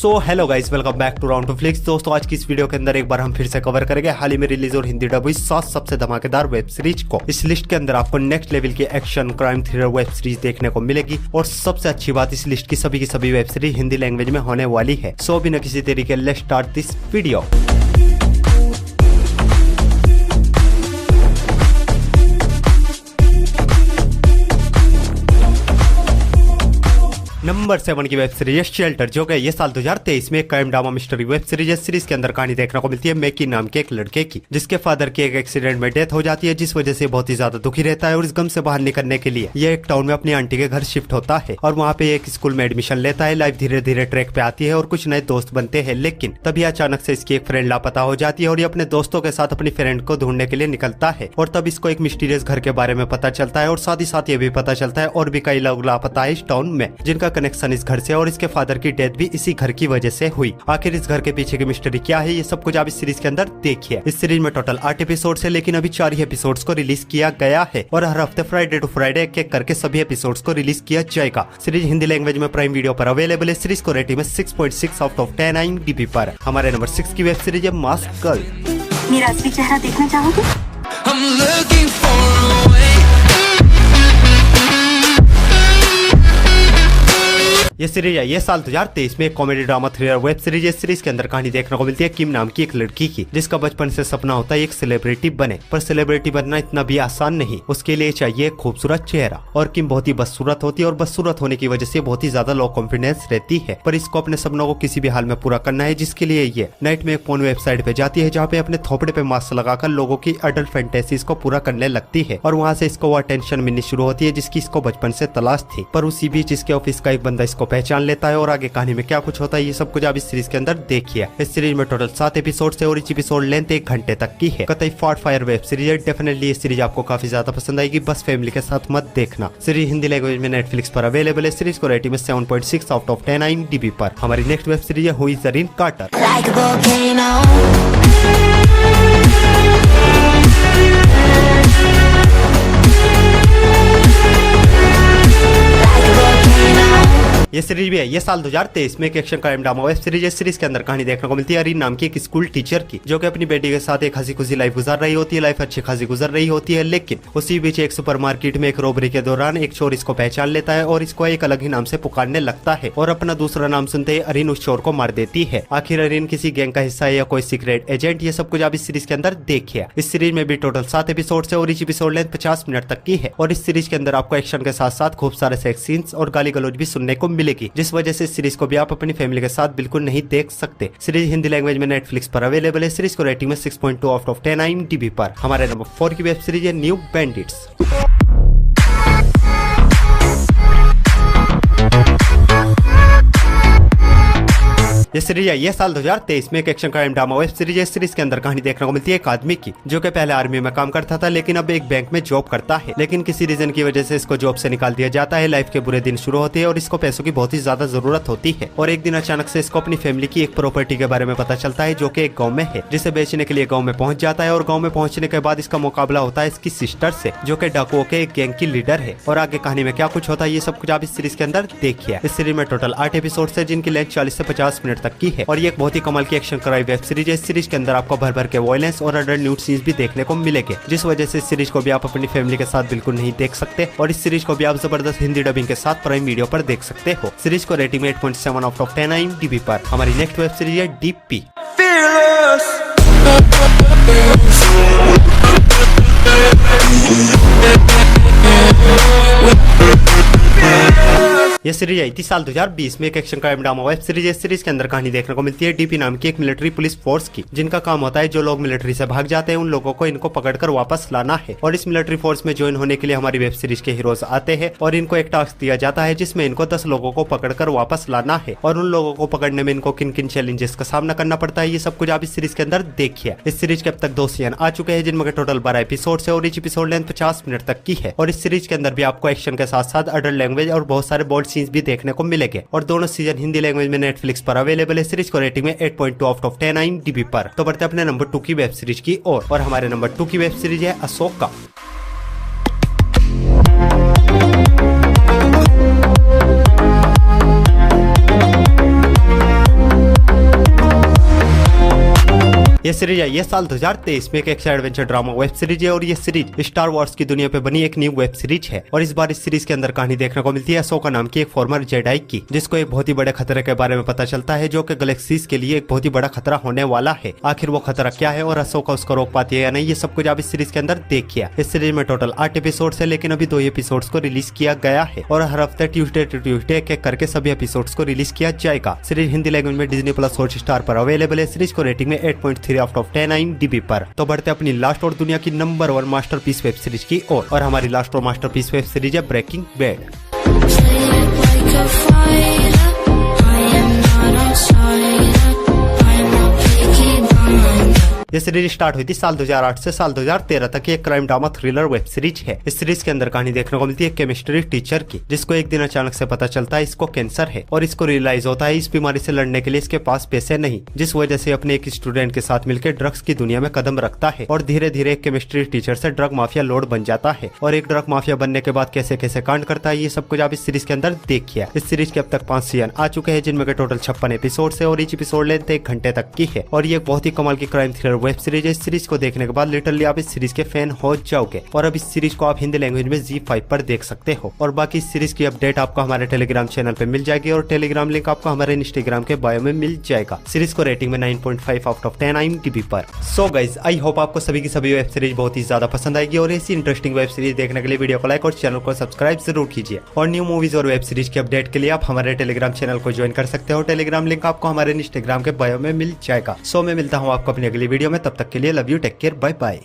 So hello guys, welcome back to round two flicks. दोस्तों आज की इस वीडियो के अंदर एक बार हम फिर से कवर करेंगे हाल ही में रिलीज और हिंदी डब हुई 7 सबसे धमाकेदार वेब सीरीज को। इस लिस्ट के अंदर आपको नेक्स्ट लेवल की action crime thriller web series देखने को मिलेगी और सबसे अच्छी बात इस लिस्ट की सभी वेब सीरीज हिंदी लैंग्वेज में होने वाली है। सो बिना किसी तरीके let's start this video. Number 7 की वेब सीरीज शेल्टर, जो कि ये साल 2023 में crime drama mystery web series है। सीरीज के अंदर कहानी देखने को मिलती है मैकी नाम के एक लड़के की, जिसके फादर की एक एक्सीडेंट में डेथ हो जाती है, जिस वजह से बहुत ही ज्यादा दुखी रहता है और इस गम से बाहर निकलने के लिए ये एक टाउन में अपनी आंटी के घर शिफ्ट होता है और वहाँ पे एक स्कूल में एडमिशन लेता है। लाइफ धीरे धीरे ट्रैक पे आती है और कुछ नए दोस्त बनते हैं, लेकिन तभी अचानक से इसकी एक फ्रेंड लापता हो जाती है और ये अपने दोस्तों के साथ अपनी फ्रेंड को ढूंढने के लिए निकलता है। और तब इसको एक मिस्टीरियस घर के बारे में पता चलता है और साथ ही साथ ये भी पता चलता है और भी कई लोग लापता है इस टाउन में, जिनका कनेक्शन इस घर से और इसके फादर की डेथ भी इसी घर की वजह से हुई। आखिर इस घर के पीछे की मिस्ट्री क्या है, ये सब कुछ आप इस सीरीज के अंदर देखिए। इस सीरीज में टोटल 8 एपिसोड है, लेकिन अभी 4 ही एपिसोड्स को रिलीज किया गया है और हर हफ्ते फ्राइडे टू फ्राइडे एक करके सभी एपिसोड्स को रिलीज किया जाएगा। सीरीज हिंदी लैंग्वेज में प्राइम वीडियो पर अवेलेबल है। सीरीज को रेटिंग में 6.6 आउट ऑफ 10 IMDb पर। हमारे नंबर 6 की वेब सीरीज है मास्क गर्ल। मेरा असली चेहरा देखना चाहोगे? ये सीरीज है ये साल 2023 में एक comedy drama thriller web series है। सीरीज के अंदर कहानी देखने को मिलती है किम नाम की एक लड़की की, जिसका बचपन से सपना होता है एक सेलिब्रिटी बने, पर सेलिब्रिटी बनना इतना भी आसान नहीं, उसके लिए चाहिए एक खूबसूरत चेहरा। और किम बहुत ही बदसूरत होती है और बदसूरत होने की वजह से बहुत ही ज्यादा लो कॉन्फिडेंस रहती है, पर इसको अपने सपनों को किसी भी हाल में पूरा करना है, जिसके लिए ये नाइट में एक पोर्न वेबसाइट पे जाती है, जहाँ पे अपने थोपड़े पे मास्क लगाकर लोगों की अडल्ट फैंटेसीज को पूरा करने लगती है और वहाँ से इसको वो अटेंशन मिलनी शुरू होती है जिसकी इसको बचपन से तलाश थी। पर उसी बीच इसके ऑफिस का एक बंदा इसको पहचान लेता है और आगे कहानी में क्या कुछ होता है ये सब कुछ आप इस सीरीज के अंदर देखिए। इस सीरीज में टोटल 7 एपिसोड है और इस एपिसोड लेंथ 1 घंटे तक की है। कतई फॉर फायर वेब सीरीज है। डेफिनेटली ये सीरीज आपको काफी ज्यादा पसंद आएगी, बस फैमिली के साथ मत देखना। सीरीज हिंदी लैंग्वेज में नेटफ्लिक्स पर अवेलेबल है। सीरीज को रेटिंग में 7.6 आउट ऑफ 10 IMDb पर। हमारी नेक्स्ट वेब सीरीज है हु इज जरीन कार्टर। ये सीरीज भी है ये साल 2023 में एक action crime drama web series है। सीरीज के अंदर कहानी देखने को मिलती है अरीन नाम की एक स्कूल टीचर की, जो कि अपनी बेटी के साथ एक हंसी खुशी लाइफ गुजार रही होती है। लाइफ अच्छी खासी गुजर रही होती है, लेकिन उसी बीच एक सुपरमार्केट में एक रॉबरी के दौरान एक चोर इसको पहचान लेता है और इसको एक अलग ही नाम से पुकारने लगता है और अपना दूसरा नाम सुनते ही अरीन उस चोर को मार देती है। आखिर अरीन किसी गैंग का हिस्सा है या कोई सीक्रेट एजेंट, ये सब कुछ आप इस सीरीज के अंदर देखिए। इस सीरीज में भी टोटल 7 एपिसोड है और इस एपिसोड लेंथ 50 मिनट तक की है और इस सीरीज के अंदर आपको एक्शन के साथ साथ खूब सारे सेक्स सीन्स और गाली गलौज भी सुनने को मिलेगी, जिस वजह से इस सीरीज को भी आप अपनी फैमिली के साथ बिल्कुल नहीं देख सकते। सीरीज हिंदी लैंग्वेज में नेटफ्लिक्स पर अवेलेबल है। सीरीज को रेटिंग में 6.2 आउट ऑफ 10 IMDb पर। हमारे नंबर 4 की वेब सीरीज है न्यू बैंडिट्स। ये सीरीज है ये साल 2023 में एक action crime drama web series है। सीरीज के अंदर कहानी देखने को मिलती है एक आदमी की, जो कि पहले आर्मी में काम करता था लेकिन अब एक बैंक में जॉब करता है, लेकिन किसी रीजन की वजह से इसको जॉब से निकाल दिया जाता है। लाइफ के बुरे दिन शुरू होते हैं और इसको पैसों की बहुत ही ज्यादा जरूरत होती है और एक दिन अचानक से इसको अपनी फैमिली की एक प्रॉपर्टी के बारे में पता चलता है, जो कि एक गाँव में है, जिसे बेचने के लिए गाँव में पहुंच जाता है और गाँव में पहुंचने के बाद इसका मुकाबला होता है इसकी सिस्टर से, जो कि डाकुओं के एक गैंग की लीडर है। और आगे कहानी में क्या कुछ होता है ये सब कुछ आप इस सीरीज के अंदर देखिए। इस सीरीज में टोटल 8 एपिसोड है, जिनकी लेंथ 40 से 50 मिनट तक की है और ये बहुत ही कमाल की एक्शन क्राइम वेब सीरीज है। इस सीरीज के अंदर आपको भर भर के वायलेंस और अडल्ट न्यूड सीन्स भी देखने को मिलेंगे, जिस वजह से इस सीरीज को भी आप अपनी फैमिली के साथ बिल्कुल नहीं देख सकते और इस सीरीज को भी आप जबरदस्त हिंदी डबिंग के साथ प्राइम वीडियो पर देख सकते हो। सीरीज को रेटिंग में 8.7 आउट ऑफ 10 IMDb पर। हमारी नेक्स्ट वेब सीरीज है डीपी। ये सीरीज आई थी साल 2020 में एक action crime drama web series है। सीरीज के अंदर कहानी देखने को मिलती है डीपी नाम की एक मिलिट्री पुलिस फोर्स की, जिनका काम होता है जो लोग मिलिट्री से भाग जाते हैं उन लोगों को इनको पकड़कर वापस लाना है। और इस मिलिट्री फोर्स में ज्वाइन होने के लिए हमारी वेब सीरीज के हीरोज आते हैं और इनको एक टास्क दिया जाता है, जिसमें इनको 10 लोगों को पकड़कर वापस लाना है और उन लोगों को पकड़ने में इनको किन किन चैलेंजेस का सामना करना पड़ता है ये सब कुछ आप इस सीरीज के अंदर देखिए। इस सीरीज के अब तक 2 सीजन आ चुके हैं, जिनमें टोटल 12 एपिसोड है और इस एपिसोड लेंथ 50 मिनट तक की है और इस सीरीज के अंदर भी आपको एक्शन के साथ साथ अडल्ट लैंग्वेज और बहुत सारे बोल्ड सीन्स भी देखने को मिलेंगे और दोनों सीजन हिंदी लैंग्वेज में नेटफ्लिक्स पर अवेलेबल है। सीरीज को रेटिंग में 8.2 आउट ऑफ 10 IMDb पर। तो बढ़ते अपने नंबर 2 की वेब सीरीज की ओर और हमारे नंबर 2 की वेब सीरीज है अशोका। ये सीरीज आई है साल 2023 में। एक action adventure drama web series है और ये सीरीज स्टार वॉर्स की दुनिया पे बनी एक न्यू वेब सीरीज है। और इस बार इस सीरीज के अंदर कहानी देखने को मिलती है अशोका नाम की एक फॉर्मर जेडाई की, जिसको एक बहुत ही बड़े खतरे के बारे में पता चलता है जो कि गैलेक्सीज के लिए एक बहुत ही बड़ा खतरा होने वाला है। आखिर वो खतरा क्या है और अशोका उसको रोक पाती है या नहीं, ये सब कुछ आप इस सीरीज के अंदर देखिए। इस सीरीज में टोटल 8 एपिसोड्स है, लेकिन अभी 2 एपिसोड्स को रिलीज किया गया है और हर हफ्ते ट्यूसडे टू ट्यूसडे एक करके सभी एपिसोड्स को रिलीज किया जाएगा। सीरीज हिंदी लैंग्वेज में डिज्नी प्लस हॉटस्टार पर अवेलेबल है। सीरीज को रेटिंग में 8.3 आउट ऑफ 10 IMDb पर। तो बढ़ते अपनी लास्ट और दुनिया की नंबर 1 मास्टरपीस वेब सीरीज की ओर। और हमारी लास्ट और मास्टरपीस वेब सीरीज है ब्रेकिंग बैड। ये सीरीज स्टार्ट हुई थी साल 2008 से साल 2013 तक। एक crime drama thriller web series है। इस सीरीज के अंदर कहानी देखने को मिलती है केमिस्ट्री टीचर की, जिसको एक दिन अचानक से पता चलता है इसको कैंसर है और इसको रियलाइज होता है इस बीमारी से लड़ने के लिए इसके पास पैसे नहीं, जिस वजह से अपने एक स्टूडेंट के साथ मिलकर ड्रग्स की दुनिया में कदम रखता है और धीरे धीरे एक केमिस्ट्री टीचर से ड्रग माफिया लॉर्ड बन जाता है। और एक ड्रग माफिया बनने के बाद कैसे कैसे कांड करता है, ये सब कुछ आप इस सीरीज के अंदर देखिए। इस सीरीज के अब तक 5 सीजन आ चुके हैं, जिनमें टोटल 56 एपिसोड है और ईच एपिसोड लेंथ 1 घंटे तक की है। और ये बहुत ही कमाल की क्राइम थ्रिलर वेब सीरीज है। इस सीरीज को देखने के बाद लिटरली आप इस सीरीज के फैन हो जाओगे। और अब इस सीरीज को आप हिंदी लैंग्वेज में ZEE5 पर देख सकते हो। और बाकी इस सीरीज की अपडेट आपको हमारे टेलीग्राम चैनल पे मिल जाएगी और टेलीग्राम लिंक आपको हमारे इंस्टाग्राम के बायो में मिल जाएगा। सीरीज को रेटिंग में 9.5 आउट ऑफ 10 IMDb पर। सो गाइस, आई होप आपको सभी की सभी वेब सीरीज बहुत ही ज्यादा पसंद आएगी और ऐसी इंटरेस्टिंग वेब सीरीज देखने के लिए वीडियो को लाइक और चैनल को सब्सक्राइब जरूर कीजिए। और न्यू मूवीज और वेब सीरीज की अपडेट के लिए आप हमारे टेलीग्राम चैनल को ज्वाइन कर सकते हो। टेलीग्राम लिंक आपको हमारे इंस्टाग्राम के बायो में मिल जाएगा। सो मैं मिलता हूँ आपको अपनी अगली वीडियो में, तब तक के लिए love you, take care, bye bye.